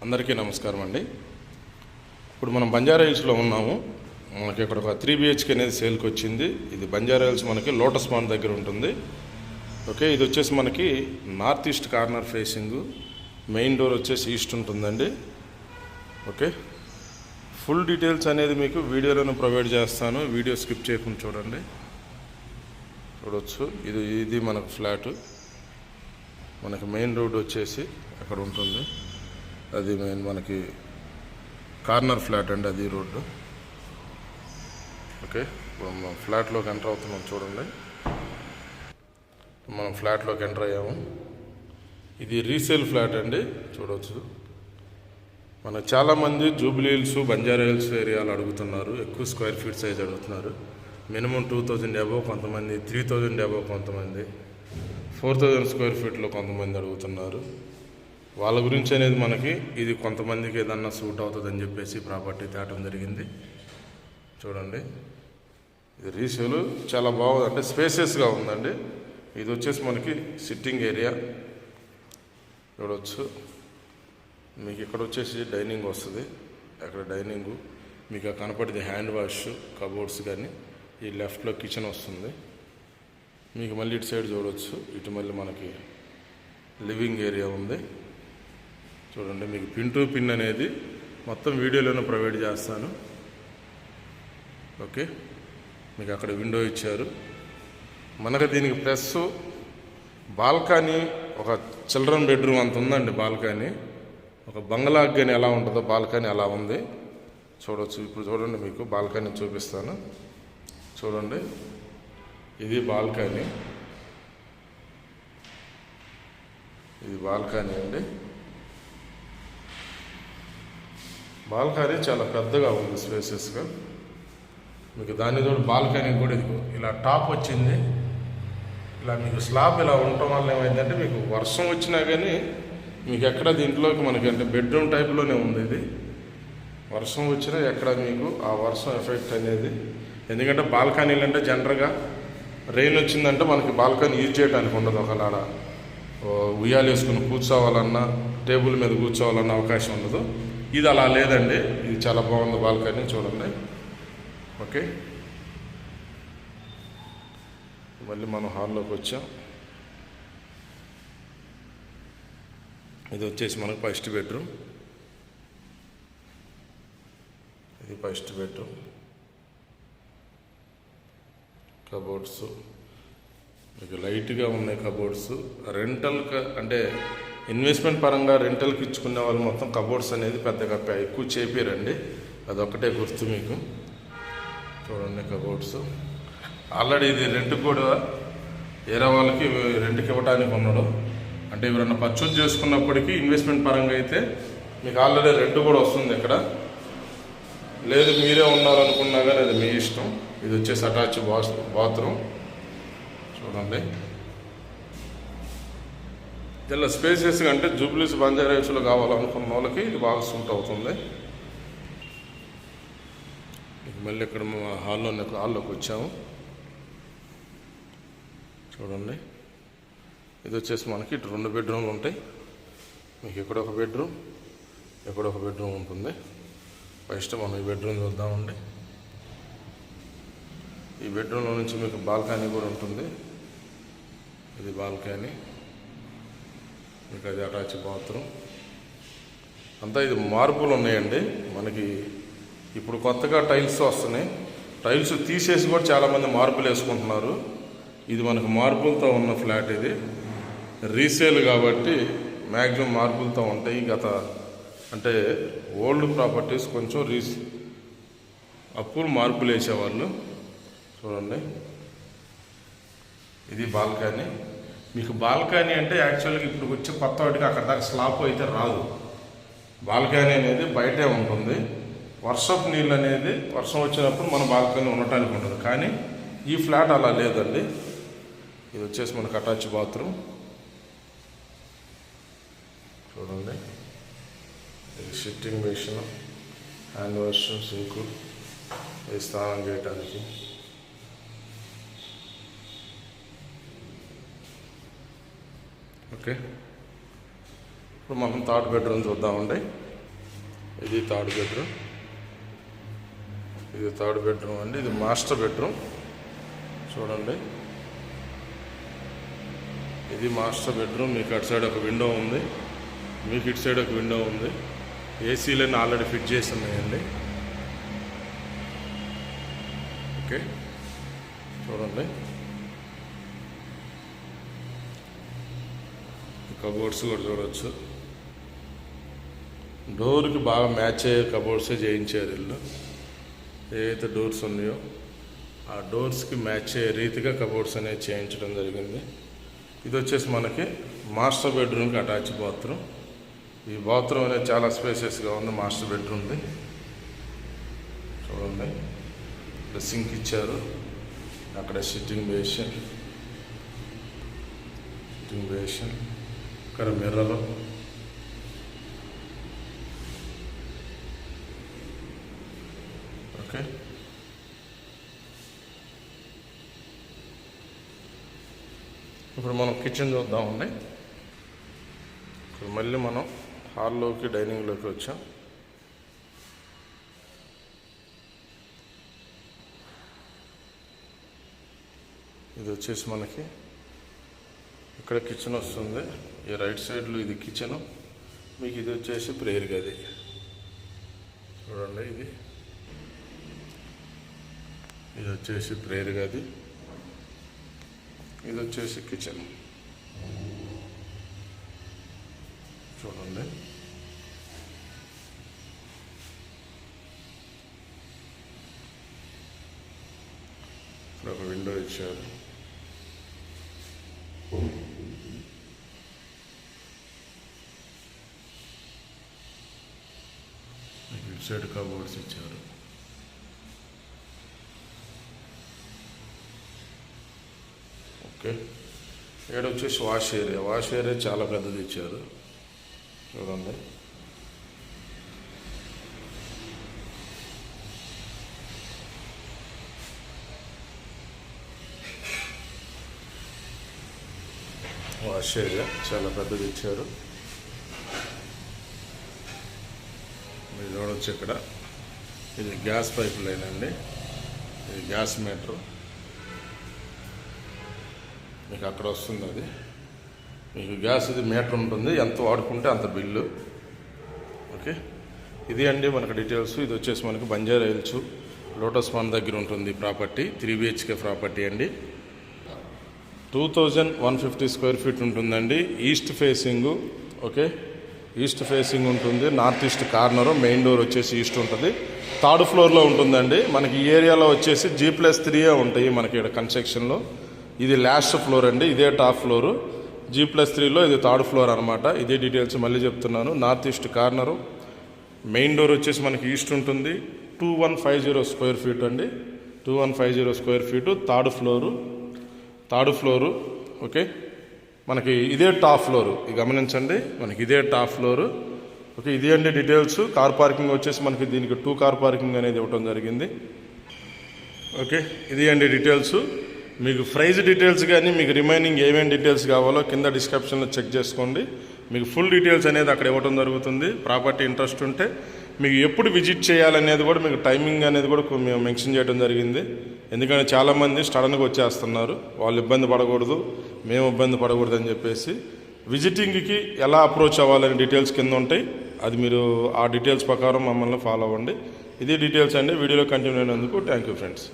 అందరికీ నమస్కారం అండి. ఇప్పుడు మనం బంజారా హిల్స్లో ఉన్నాము. మనకి ఇక్కడ ఒక 3 BHK అనేది సేల్కి వచ్చింది. ఇది బంజారా హిల్స్ మనకి లోటస్ పాండ్ దగ్గర ఉంటుంది. ఓకే, ఇది వచ్చేసి మనకి north east corner facing, main door వచ్చేసి ఈస్ట్ ఉంటుందండి. ఓకే, ఫుల్ డీటెయిల్స్ అనేది మీకు వీడియోలోనే ప్రొవైడ్ చేస్తాను. వీడియో స్కిప్ చేయకుండా చూడండి. చూడవచ్చు, ఇది మనకు ఫ్లాట్. మనకి మెయిన్ రోడ్ వచ్చేసి అక్కడ ఉంటుంది. అది మెయిన్ మనకి కార్నర్ ఫ్లాట్ అండి, అది రోడ్డు. ఓకే, ఇప్పుడు మనం ఫ్లాట్లోకి ఎంటర్ అవుతున్నాం. చూడండి, మనం ఫ్లాట్లోకి ఎంటర్ అయ్యాము. ఇది రీసేల్ ఫ్లాట్ అండి. చూడవచ్చు, మనకు చాలామంది జూబ్లీ హిల్స్, బంజారా హిల్స్ ఏరియాలు అడుగుతున్నారు. ఎక్కువ స్క్వేర్ ఫీట్ సైజ్ అడుగుతున్నారు. మినిమం 2000 అబోవ్ కొంతమంది, 3000 అబోవ్ కొంతమంది, 4000 స్క్వేర్ ఫీట్లో కొంతమంది అడుగుతున్నారు. వాళ్ళ గురించి అనేది మనకి ఇది కొంతమందికి ఏదన్నా సూట్ అవుతుందని చెప్పేసి ప్రాపర్టీ తేవడం జరిగింది. చూడండి, ఇది రీసేల్ చాలా బాగుంది, అంటే స్పేసెస్గా ఉందండి. ఇది వచ్చేసి మనకి సిట్టింగ్ ఏరియా. చూడవచ్చు, మీకు ఇక్కడ వచ్చేసి డైనింగ్ వస్తుంది. అక్కడ డైనింగు మీకు కనపడేది హ్యాండ్ వాష్, కబోర్డ్స్ కానీ. ఈ లెఫ్ట్లో కిచెన్ వస్తుంది. మీకు మళ్ళీ ఇటు సైడ్ చూడవచ్చు, ఇటు మళ్ళీ మనకి లివింగ్ ఏరియా ఉంది. చూడండి, మీకు పిన్ టు పిన్ అనేది మొత్తం వీడియోలోనే ప్రొవైడ్ చేస్తాను. ఓకే, మీకు అక్కడ విండో ఇచ్చారు. మనకు దీనికి ప్లస్ బాల్కనీ, ఒక చిల్డ్రన్ బెడ్రూమ్ అంత ఉందండి బాల్కనీ. ఒక బంగ్లాకి కానీ ఎలా ఉంటుందో బాల్కనీ అలా ఉంది. చూడవచ్చు, ఇప్పుడు చూడండి, మీకు బాల్కనీ చూపిస్తాను. చూడండి, ఇది బాల్కనీ. ఇది బాల్కనీ అండి. బాల్కనీ చాలా పెద్దగా ఉంది, స్పేసెస్గా. మీకు దాని తోడు బాల్కనీ కూడా ఇదిగో ఇలా టాప్ వచ్చింది. ఇలా మీకు స్లాబ్ ఇలా ఉండటం వల్ల ఏమైందంటే మీకు వర్షం వచ్చినా కానీ మీకు ఎక్కడ దీంట్లోకి మనకి అంటే బెడ్రూమ్ టైప్లోనే ఉంది. ఇది వర్షం వచ్చినా ఎక్కడ మీకు ఆ వర్షం ఎఫెక్ట్ అనేది, ఎందుకంటే బాల్కనీలు అంటే జనరల్గా రెయిన్ వచ్చిందంటే మనకి బాల్కనీ యూజ్ చేయడానికి ఉండదు. ఒకలాడ ఉయ్యాలు వేసుకుని కూర్చోవాలన్నా, టేబుల్ మీద కూర్చోవాలన్న అవకాశం ఉండదు. ఇది అలా లేదండి. ఇది చాలా బాగుంది బాల్కనీ. చూడండి. ఓకే, మళ్ళీ మనం హాల్లోకి వచ్చాం. ఇది వచ్చేసి మనకు ఫస్ట్ బెడ్రూమ్. ఇది ఫస్ట్ బెడ్రూమ్. కబోర్డ్స్ మీకు లైట్గా ఉన్నాయి. కబోర్డ్స్ రెంటల్కి అంటే ఇన్వెస్ట్మెంట్ పరంగా రెంటల్కి ఇచ్చుకునే వాళ్ళు మొత్తం కబోర్డ్స్ అనేది పెద్దగా ఎక్కువ చేపిరండి. అదొక్కటే గుర్తు మీకు. చూడండి, కబోర్డ్స్ ఆల్రెడీ ఇది రెంట్ కూడా వేరే వాళ్ళకి రెంట్కి ఇవ్వడానికి ఉన్నాడు. అంటే ఎవరన్నా పర్చేజ్ చేసుకున్నప్పటికీ ఇన్వెస్ట్మెంట్ పరంగా అయితే మీకు ఆల్రెడీ రెంట్ కూడా వస్తుంది ఇక్కడ. లేదు మీరే ఉన్నారనుకున్నా కానీ అది మీ ఇష్టం. ఇది వచ్చేసి అటాచ్ బాత్రూమ్. చూడండి, ఇలా స్పేసెస్గా అంటే జూబ్లీస్, బంజారా హిల్స్లో కావాలనుకున్న వాళ్ళకి ఇది బాగా సూట్ అవుతుంది. మళ్ళీ ఇక్కడ హాల్లోకి వచ్చాము. చూడండి, ఇది వచ్చేసి మనకి ఇటు 2 బెడ్రూమ్లు ఉంటాయి. మీకు ఇక్కడ ఒక బెడ్రూమ్, ఇక్కడ ఒక బెడ్రూమ్ ఉంటుంది. ఫస్ట్ మనం ఈ బెడ్రూమ్ చూద్దామండి. ఈ బెడ్రూమ్లో నుంచి మీకు బాల్కనీ కూడా ఉంటుంది. ఇది బాల్కనీ, మీకు అది అటాచ్ బాత్రూమ్ అంతా. ఇది మార్బుల్ ఉన్నాయండి మనకి. ఇప్పుడు కొత్తగా టైల్స్ వస్తున్నాయి. టైల్స్ తీసేసి కూడా చాలామంది మార్బుల్ వేసుకుంటున్నారు. ఇది మనకు మార్బుల్తో ఉన్న ఫ్లాట్. ఇది రీసేల్ కాబట్టి మ్యాక్సిమం మార్బుల్తో ఉంటాయి. గత అంటే ఓల్డ్ ప్రాపర్టీస్ కొంచెం అప్పుడు మార్బుల్ వేసేవాళ్ళు. చూడండి, ఇది బాల్కనీ. మీకు బాల్కనీ అంటే యాక్చువల్గా ఇప్పుడు వచ్చే కొత్త వాటికి అక్కడ దాకా స్లాబ్ అయితే రాదు. బాల్కనీ అనేది బయటే ఉంటుంది. వర్షపు నీళ్ళు అనేది వర్షం వచ్చినప్పుడు మన బాల్కనీ ఉండటానికి ఉండదు. కానీ ఈ ఫ్లాట్ అలా లేదండి. ఇది వచ్చేసి మనకు అటాచ్ బాత్రూమ్. చూడండి, ఇది sitting basin, hand wash, sink, ఇది స్నానం చేయడానికి. ఓకే, ఇప్పుడు మనం థర్డ్ బెడ్రూమ్ చూద్దామండి. ఇది థర్డ్ బెడ్రూమ్. ఇది థర్డ్ బెడ్రూమ్ అండి. ఇది మాస్టర్ బెడ్రూమ్ చూడండి. ఇది మాస్టర్ బెడ్రూమ్. మీకు అటు సైడ్ ఒక విండో ఉంది, మీకు ఇటు సైడ్ ఒక విండో ఉంది. ఏసీలన్నీ ఆల్రెడీ ఫిట్ చేసి ఉన్నాయండి. ఓకే చూడండి. కబోర్డ్స్ కూడా చూడవచ్చు. డోర్కి బాగా మ్యాచ్ అయ్యే కబోర్డ్సే చేయించారు వీళ్ళు. ఏవైతే డోర్స్ ఉన్నాయో ఆ డోర్స్కి మ్యాచ్ అయ్యే రీతిగా కబోర్డ్స్ అనేది చేయించడం జరిగింది. ఇది వచ్చేసి మనకి మాస్టర్ బెడ్రూమ్కి అటాచ్ బాత్రూమ్. ఈ బాత్రూమ్ అనేది చాలా స్పేసెస్గా ఉంది. మాస్టర్ బెడ్రూమ్ది చూడండి. సింక్ ఇచ్చారు, అక్కడ సిట్టింగ్ బేషన్, ఇక్కడ మిర్రర్, ఓకే. ఇప్పుడు మనం కిచెన్ చూద్దామండి. ఇప్పుడు మళ్ళీ మనం హాల్లోకి డైనింగ్లోకి వచ్చాం. ఇది వచ్చేసి మనకి ఇక్కడ కిచెన్ వస్తుంది. ఈ రైట్ సైడ్లో ఇది కిచెను, మీకు ఇది వచ్చేసి ప్రేయర్ గది చూడండి. ఇది వచ్చేసి ప్రేయర్ గది, ఇది వచ్చేసి కిచెన్ చూడండి. ఇక్కడ ఒక విండో ఇచ్చారు. ఇటు సైడ్ కబోర్డ్స్ ఇచ్చారు. ఓకే. ఇక్కడ వచ్చేసి వాష్ ఏరియా చాలా పెద్దది ఇచ్చారు చూడండి. వాష్ ఏరియా చాలా పెద్దది ఇచ్చారు. మీరు చూడవచ్చు ఇక్కడ ఇది గ్యాస్ పైప్ లైన్ అండి. ఇది గ్యాస్ మీటర్ మీకు అక్కడ వస్తుంది. అది మీకు గ్యాస్ ఇది మీటర్ ఉంటుంది, ఎంత వాడుకుంటే అంత బిల్లు. ఓకే. ఇది అండి మనకు డీటెయిల్స్. ఇది వచ్చేసి మనకు బంజారా హిల్స్ లోటస్ పాండ్ దగ్గర ఉంటుంది ప్రాపర్టీ. 3 BHK ప్రాపర్టీ అండి. 2150 స్క్వేర్ ఫీట్ ఉంటుందండి. East facing, okay, east facing ఉంటుంది. North east corner, main door వచ్చేసి ఈస్ట్ ఉంటుంది. థర్డ్ ఫ్లోర్లో ఉంటుందండి. మనకి ఈ ఏరియాలో వచ్చేసి G+3 ఉంటాయి మనకి ఇక్కడ కన్స్ట్రక్షన్లో. ఇది లాస్ట్ ఫ్లోర్ అండి, ఇదే టాప్ ఫ్లోరు. G+3లో ఇది థర్డ్ ఫ్లోర్ అనమాట. ఇదే డీటెయిల్స్ మళ్ళీ చెప్తున్నాను. North east corner, main door వచ్చేసి మనకి ఈస్ట్ ఉంటుంది. 2150 స్క్వేర్ ఫీట్ అండి. 2150 square feet third floor. Okay. మనకి ఇదే టాప్ ఫ్లోరు, ఇది గమనించండి, మనకి ఇదే టాప్ ఫ్లోరు. ఓకే. ఇది అండి డీటెయిల్స్. కార్ పార్కింగ్ వచ్చేసి మనకి దీనికి 2 కార్ పార్కింగ్ అనేది ఇవ్వడం జరిగింది. ఓకే. ఇది అండి డీటెయిల్స్. మీకు ప్రైజ్ డీటెయిల్స్ కానీ మీకు రిమైనింగ్ ఏమేమి డీటెయిల్స్ కావాలో కింద డిస్క్రిప్షన్లో చెక్ చేసుకోండి. మీకు ఫుల్ డీటెయిల్స్ అనేది అక్కడ ఇవ్వడం జరుగుతుంది. ప్రాపర్టీ ఇంట్రెస్ట్ ఉంటే మీకు ఎప్పుడు విజిట్ చేయాలనేది కూడా మీకు టైమింగ్ అనేది కూడా మేము మెన్షన్ చేయడం జరిగింది. ఎందుకంటే చాలామంది సడన్గా వచ్చేస్తున్నారు, వాళ్ళు ఇబ్బంది పడకూడదు, మేము ఇబ్బంది పడకూడదు అని చెప్పేసి విజిటింగ్కి ఎలా అప్రోచ్ అవ్వాలనే డీటెయిల్స్ కింద ఉంటాయి. అది మీరు ఆ డీటెయిల్స్ ప్రకారం మమ్మల్ని ఫాలో అవ్వండి. ఇది డీటెయిల్స్ అండి. వీడియోలో కంటిన్యూ అయినందుకు థ్యాంక్ యూ ఫ్రెండ్స్.